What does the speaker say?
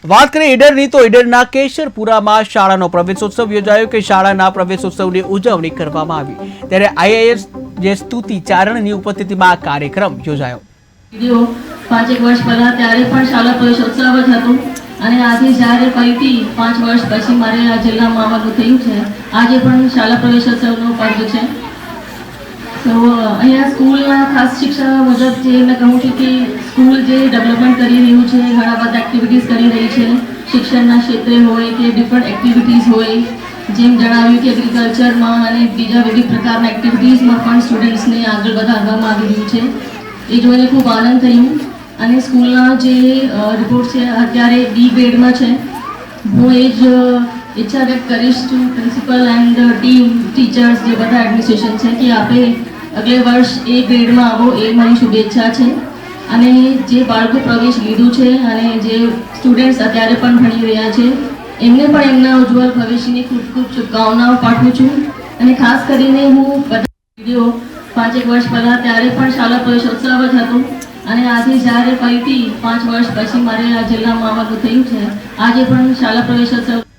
વાત કરીએ ઈડરની તો ઈડરના કેશરપુરામાં શાળાનો પ્રવેશોત્સવ યોજાયો કે શાળાના પ્રવેશોત્સવની ઉજવણી કરવામાં આવી ત્યારે આઈએએસ જે સ્તુતિ ચારણની ઉપસ્થિતિમાં આ કાર્યક્રમ યોજાયો। વિડિયો 5 વર્ષ પહેલા ત્યારે પણ શાળા પ્રવેશોત્સવ જ હતો અને આજે જ્યારે ફરીથી 5 વર્ષ પછી મારે આ જિલ્લામાં આવવાનું થયું છે। આજે પણ શાળા પ્રવેશોત્સવનો પર્વ છે। તો અહીંયા સ્કૂલના ખાસ શિક્ષા મુજબ જે મેં કહું છું કે સ્કૂલ જે ડેવલપમેન્ટ કરી રહ્યું છે, ઘણા બધા એક્ટિવિટીઝ કરી રહી છે, શિક્ષણના ક્ષેત્રે હોય કે ડિફરન્ટ એક્ટિવિટીઝ હોય, જેમ જણાવ્યું કે એગ્રીકલ્ચરમાં અને બીજા વિવિધ પ્રકારના એક્ટિવિટીઝમાં પણ સ્ટુડન્ટ્સને આગળ વધારવામાં આવી રહ્યું છે। એ જોઈને ખૂબ આનંદ થયું અને સ્કૂલના જે રિપોર્ટ છે અત્યારે બી ગ્રેડમાં છે। હું એ જ ઈચ્છા વ્યક્ત કરીશ to principal and team teachers જે બધા એડમિનિસ્ટ્રેશન છે કે આપે અગલે વર્ષ એ ગ્રેડમાં આવો એ મારી શુભેચ્છા છે। અને જે બાળકો પ્રવેશ લીધું છે અને જે સ્ટુડન્ટ્સ અત્યારે પણ ભણી રહ્યા છે એમને પણ એમના ઉજ્જવળ ભવિષ્યની ખૂબ ખૂબ શુભકામનાઓ પાઠવું છું। અને ખાસ કરીને હું બધા વિડીયો 5 વર્ષ પહેલા ત્યારે પણ શાળા પ્રવેશોત્સવ જ હતો અને આજે જ્યારે ફરીથી 5 વર્ષ પછી મારે આ જિલ્લામાં આવવાનું થયું છે। આજે પણ શાળા પ્રવેશોત્સવ